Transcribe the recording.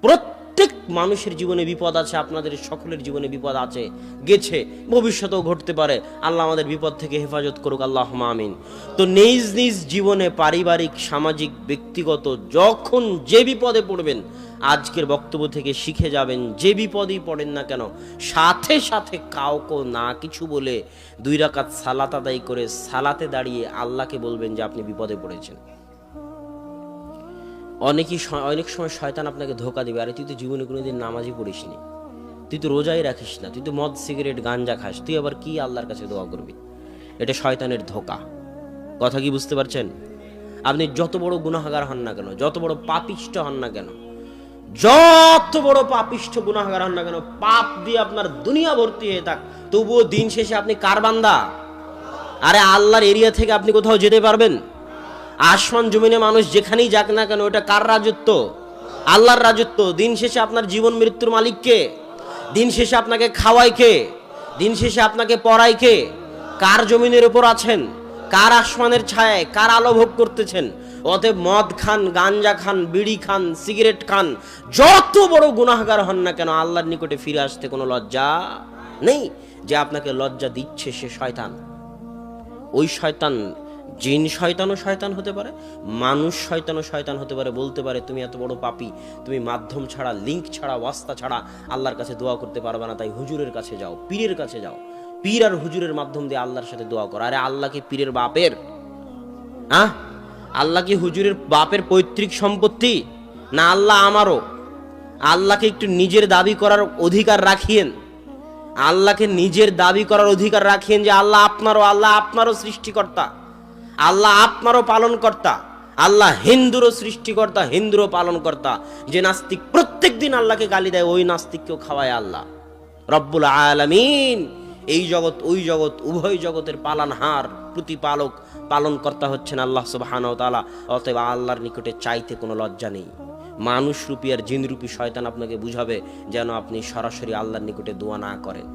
প্রত্যেক মানুষের জীবনে বিপদ আছে, আপনাদের সকলের জীবনে বিপদ আছে, গেছে, ভবিষ্যতেও ঘটতে পারে। আল্লাহ আমাদের বিপদ থেকে হেফাজত করুক, আল্লাহুম্মা আমিন। তো নিজ নিজ জীবনে পারিবারিক, সামাজিক, ব্যক্তিগত যখন যে বিপদে পড়বেন, আজকের বক্তব্য থেকে শিখে যাবেন, যে বিপদেই পড়েন না কেন, সাথে সাথে কাউকে না কিছু বলে 2 রাকাত সালাত আদায় করে সালাতে দাঁড়িয়ে আল্লাহকে বলবেন যে আপনি বিপদে পড়েছেন। অনেক সময় শয়তান আপনাকে ধোকা দিবে, আরে তুই তো জীবনে কোনোদিন নামাজই পড়িসনি, তুই তো রোজাই রাখিস না, তুই তো মদ সিগারেট গাঞ্জা খাস, তুই আবার কি আল্লাহর কাছে দোয়া করবি? এটা শয়তানের ধোকা। কথা কি বুঝতে পারছেন? আপনি যত বড় গুনাহগার হন না কেন, যত বড় পাপিষ্ঠ হন না কেন, যত বড় পাপিষ্ঠ গুনাহগার হন না কেন, পাপ দিয়ে আপনার দুনিয়া ভর্তি হয়ে থাক, তবুও দিন শেষে আপনি কার বান্দা? আরে আল্লাহর এরিয়া থেকে আপনি কোথাও যেতে পারবেন? আসমান জমিনে মানুষ যেখানেই যাক না কেন, ওটা কার রাজত্ব? আল্লাহর রাজত্ব। দিন শেষে আপনার জীবন মৃত্যুর মালিক কে? দিন শেষে আপনাকে খাওয়ায় কে? দিন শেষে আপনাকে পড়ায় কে? কার জমিনের উপর আছেন? কার আসমানের ছায়ায়, কার আলো ভোগ করতেছেন? অতএব মদ খান, গাঞ্জা খান, বিড়ি খান, সিগারেট খান, যত বড় গুনাহগার হন না কেন, আল্লাহর নিকটে ফিরে আসতে কোনো লজ্জা নেই। যে আপনাকে লজ্জা দিচ্ছে সে শয়তান। ওই শয়তান জিন শয়তানও শয়তান হতে পারে, মানুষ শয়তানও শয়তান হতে পারে। বলতে পারে তুমি এত বড় পাপী, তুমি মাধ্যম ছাড়া, লিঙ্ক ছাড়া, ওয়াস্তা ছাড়া আল্লাহর কাছে দোয়া করতে পারবে না, তাই হুজুরের কাছে যাও, পীরের কাছে যাও, পীর আর হুজুরের মাধ্যম দিয়ে আল্লাহর সাথে দোয়া করো। আরে আল্লাহ কি পীরের বাপের? আল্লাহ কি হুজুরের বাপের পৈতৃক সম্পত্তি? না আল্লাহ আমারও? আল্লাহকে একটু নিজের দাবি করার অধিকার রাখিয়েন, আল্লাহকে নিজের দাবি করার অধিকার রাখিয়েন যে আল্লাহ আপনারও সৃষ্টিকর্তা, আল্লাহ আপনারও পালনকর্তা, আল্লাহ হিন্দুরও সৃষ্টিকর্তা, হিন্দুরও পালনকর্তা। যে নাস্তিক প্রত্যেক দিন আল্লাহকে গালি দেয়, ওই নাস্তিককেও খাওয়ায় আল্লাহ রব্বুল আলামিন। এই জগৎ ওই জগৎ উভয় জগতের পালনহার, প্রতিপালক, পালনকর্তা হচ্ছেন আল্লাহ সুবহানাহু ওয়া তাআলা। অতএব আল্লাহর নিকটে চাইতে কোনো লজ্জা নেই। মানুষ রূপী আর জিন রূপী শয়তান আপনাকে বুঝাবে যেন আপনি সরাসরি আল্লাহর নিকটে দোয়া না করেন।